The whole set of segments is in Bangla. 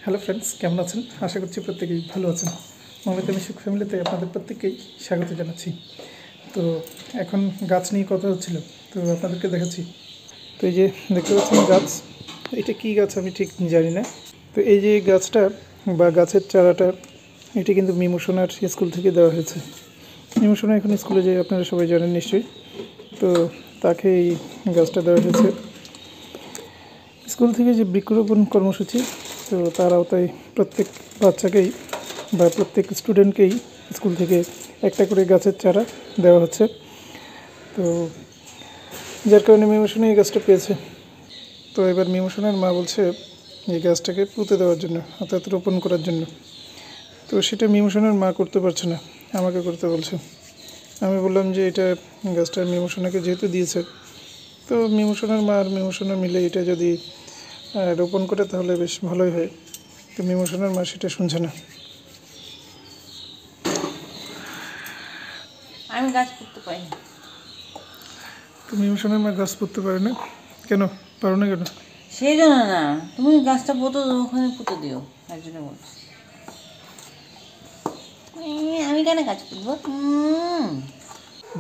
হ্যালো ফ্রেন্ডস, কেমন আছেন? আশা করছি প্রত্যেকেই ভালো আছেন। মমিতা মিশুক ফ্যামিলিতে আপনাদের প্রত্যেককেই স্বাগত জানাচ্ছি। তো এখন গাছ নিয়ে কথা হচ্ছিল, তো আপনাদেরকে দেখাচ্ছি। তো এই যে দেখতে পাচ্ছেন গাছ, এটা কি গাছ আমি ঠিক জানি না। তো এই যে গাছটা বা গাছের চারাটা, এটি কিন্তু মিমু সোনার স্কুল থেকে দেওয়া হয়েছে। মিমু সোনা এখন স্কুলে যায়, আপনারা সবাই জানেন নিশ্চয়ই। তো তাকে এই গাছটা দেওয়া হয়েছে স্কুল থেকে, যে বৃক্ষরোপণ কর্মসূচি। তো তার আওতায় প্রত্যেক বাচ্চাকেই বা প্রত্যেক স্টুডেন্টকেই স্কুল থেকে একটা করে গাছের চারা দেওয়া হচ্ছে। তো যার কারণে মিমু সোনা এই গাছটা পেয়েছে। তো এবার মিমু সোনার মা বলছে এই গাছটাকে পুঁতে দেওয়ার জন্য, অর্থাৎ রোপণ করার জন্য। তো সেটা মিমু সোনার মা করতে পারছে না, আমাকে করতে বলছে। আমি বললাম যে এটা গাছটা মিমু সোনাকে যেহেতু দিয়েছে, তো মিমু সোনার মা আর মিমু সোনা মিলে এটা যদি রোপণ করে তাহলে বেশ ভালোই হয়। তো মিমু সোনার মা সেটা শুনছে না। আমি গাছ পুঁততে পারি না। তো মিমু সোনার মা গাছ পুঁততে পারে না কেন? পারো না কেন? সেই জন্য না, তুমি গাছটা পুঁতো ওখানে পুঁতে দিও, একজনে বলছি। আমি কেন গাছ পুঁতবো?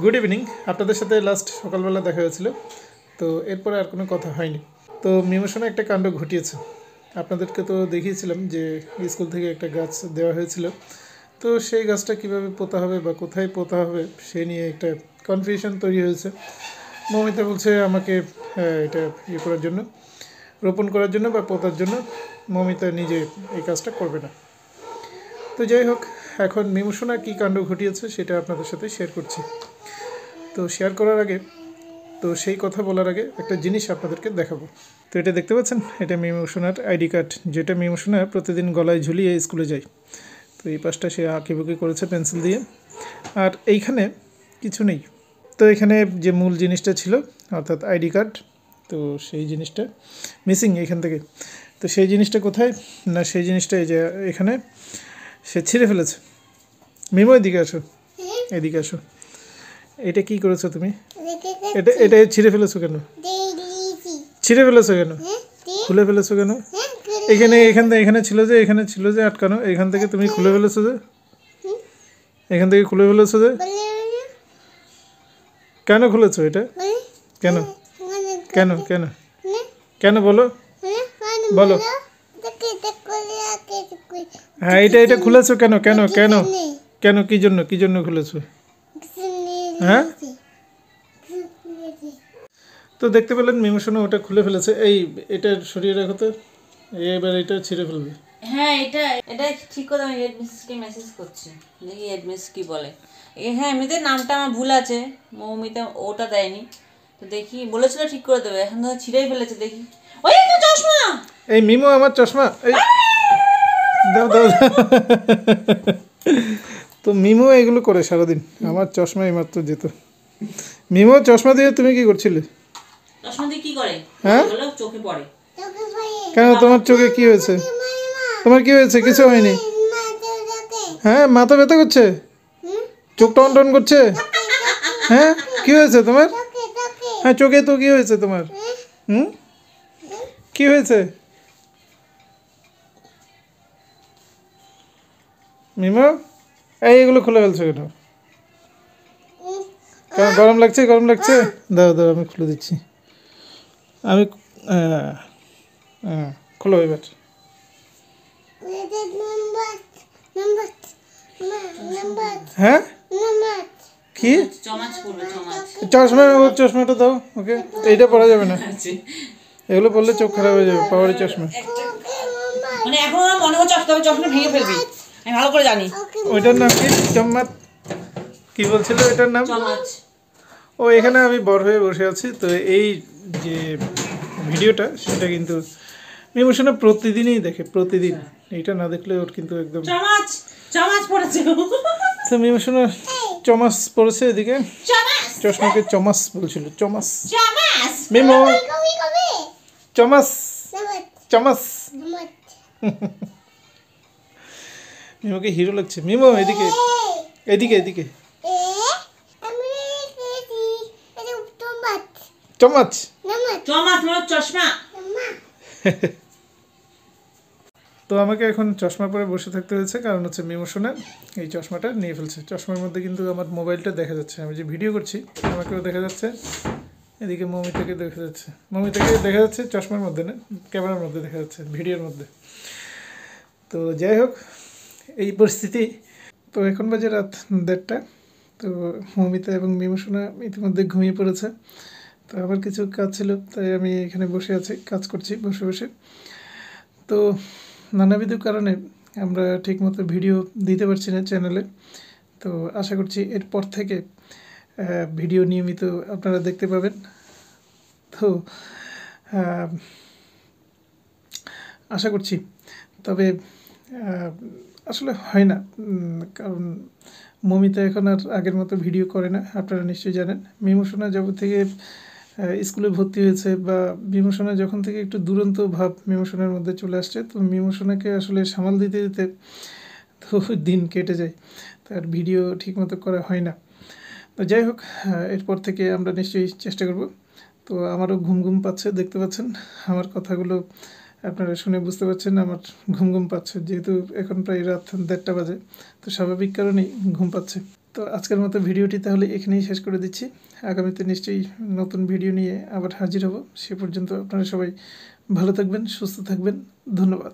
গুড ইভিনিং, আপনাদের সাথে লাস্ট সকালবেলা দেখা হয়েছিল। তো এরপরে আর কোনো কথা হয়নি। তো মিমু সোনা একটা কাণ্ড ঘটিয়েছে। আপনাদেরকে তো দেখিয়েছিলাম যে স্কুল থেকে একটা গাছ দেওয়া হয়েছিল। তো সেই গাছটা কিভাবে পোঁতা হবে বা কোথায় পোঁতা হবে সে নিয়ে একটা কনফিউশন তৈরি হয়েছে। মমিতা বলছে আমাকে এটা ইয়ে করার জন্য, রোপণ করার জন্য বা পোঁতার জন্য। মমিতা নিজে এই কাজটা করবে না। তো যাই হোক, এখন মিমু সোনা কী কাণ্ড ঘটিয়েছে সেটা আপনাদের সাথে শেয়ার করছি। তো শেয়ার করার আগে, তো সেই কথা বলার আগে একটা জিনিস আপনাদেরকে দেখাবো। তো এটা দেখতে পাচ্ছেন, এটা মিমু সোনার আইডি কার্ড, যেটা মিমু সোনা প্রতিদিন গলায় ঝুলিয়ে স্কুলে যায়। তো এই পাশটা সে আঁকিবুকি করেছে পেন্সিল দিয়ে, আর এইখানে কিছু নেই। তো এখানে যে মূল জিনিসটা ছিল অর্থাৎ আইডি কার্ড, তো সেই জিনিসটা মিসিং এখান থেকে। তো সেই জিনিসটা কোথায় না, সেই জিনিসটা এই যে এখানে সে ছিঁড়ে ফেলেছে। মিমো এদিকে আসো, এদিকে আসো। এটা কি করেছো তুমি? এটা এটা ছিঁড়ে ফেলেছো কেন? ছিঁড়ে ফেলেছো কেন? খুলে ফেলেছো কেন? এখানে ছিল যে আটকানো, এখান থেকে তুমি খুলে ফেলেছো যে, এখান থেকে খুলে ফেলেছো যে। কেন খুলেছো এটা? কেন কেন কেন কেন বলো, বলো। হ্যাঁ, এটা খুলেছো কেন? কেন কেন কেন কি জন্য খুলেছো? হ্যাঁ, তো দেখতে পেলেন মিমু সোনা ওটা খুলে ফেলেছে। এটা সরিয়ে রাখো তো, এবার এটা ছিঁড়ে ফেলবে। হ্যাঁ, এটা ঠিক করে আমি হেডমিস্ট্রেসকে মেসেজ করছি, দেখি হেডমিস্ট্রেস কি বলে। হ্যাঁ, এমনিতে নামটা আমার ভুল আছে, মৌমিতা ওটা দেয়নি। তো দেখি, বলেছিল ঠিক করে দেবে, এখন তো ছিঁড়েই ফেলেছে। দেখি, ওই তো চশমা। এই মিমু আমার চশমা, এই দাও দাও। তো মিমু এগুলো করে সারাদিন, আমার চশমা এইমাত্র যেত। মিমু চশমা দিয়ে তুমি কি করছিলে? চশমা দিয়ে কি করে? হ্যাঁ, চোখে পড়ে। কেন তোমার চোখে কি হয়েছে? তোমার কি হয়েছে? কিছু হয়নি। হ্যাঁ, মাথা ব্যথা করছে, চোখ টন টন করছে। হ্যাঁ, কি হয়েছে তোমার? হ্যাঁ, চোখে তো কি হয়েছে তোমার? কি হয়েছে মিমু? এগুলো খুলে ফেলছো কেন? কেন গরম লাগছে? গরম লাগছে? দাও দাও, আমি খুলে দিচ্ছি। আমি খোলো এবার। হ্যাঁ, কি চশমাটা দাও ওকে। এইটা পরা যাবে না, এগুলো পরলে চোখ খারাপ হয়ে যাবে। পাওয়ারি চশমা, মানে এখন আমার মনে হচ্ছে চশমা ভেঙে ফেলবি, আমি ভালো করে জানি। ওইটার নাম কি? চম্মাত কি বলছিল এটার নাম? ও, এখানে আমি বড় হয়ে বসে আছি। তো এই যে ভিডিওটা, সেটা কিন্তু মিমু সোনা প্রতিদিনই দেখে, প্রতিদিন। এইটা না দেখলে ওর কিন্তু একদম চামাচ পড়েছে। তো মিমু সোনা চমাস পড়েছে এদিকে, চশমাকে চমাস বলছিল। চমাস, মিমু চমাস চমাস। মিমুকে হিরো লাগছে। মিমু এদিকে এদিকে এদিকে। চমাচ, চশমা। তো আমাকে এখন চশমা পরে বসে থাকতে হয়েছে, কারণ হচ্ছে মিমোশনে এই চশমাটা নিয়ে ফেলছে। চশমার মধ্যে কিন্তু আমার মোবাইলটা দেখা যাচ্ছে, আমি যে ভিডিও করছি আমাকেও দেখা যাচ্ছে, এদিকে মৌমিতাকে দেখা যাচ্ছে, মৌমিতাকে দেখা যাচ্ছে চশমার মধ্যে না, ক্যামেরার মধ্যে দেখা যাচ্ছে, ভিডিওর মধ্যে। তো যাই হোক, এই পরিস্থিতি। তো এখন বাজে রাত 1:30। তো মৌমিতা এবং মিমোশনা ইতিমধ্যে ঘুমিয়ে পড়েছে। তো আমার কিছু কাজ ছিল, তাই আমি এখানে বসে আছি, কাজ করছি বসে বসে। তো নানাবিধ কারণে আমরা ঠিকমতো ভিডিও দিতে পারছি না চ্যানেলে। তো আশা করছি এরপর থেকে ভিডিও নিয়মিত আপনারা দেখতে পাবেন। তো আহ, আশা করছি, তবে আসলে হয় না, কারণ মমিতা এখন আর আগের মতো ভিডিও করে না, আপনারা নিশ্চয়ই জানেন। মিমোশনা যখন থেকে স্কুলে ভর্তি হয়েছে, বা মিমোশনা যখন থেকে একটু দুরন্ত ভাব মিমোশনার মধ্যে চলে আসছে, তো মিমোশনাকে আসলে সামাল দিতে দিতে তো দিন কেটে যায়, তার ভিডিও ঠিকমতো করা হয় না। তো যাই হোক, এরপর থেকে আমরা নিশ্চয়ই চেষ্টা করব। তো আমারও ঘুম ঘুম পাচ্ছে, দেখতে পাচ্ছেন আমার কথাগুলো আপনারা শুনে বুঝতে পারছেন আমার ঘুম ঘুম পাচ্ছে, যেহেতু এখন প্রায় রাত 1:30 বাজে, তো স্বাভাবিক কারণেই ঘুম পাচ্ছে। তো আজকের মতো ভিডিওটি তাহলে এখানেই শেষ করে দিচ্ছি। আগামীতে নিশ্চয়ই নতুন ভিডিও নিয়ে আবার হাজির হব। সে পর্যন্ত আপনারা সবাই ভালো থাকবেন, সুস্থ থাকবেন। ধন্যবাদ।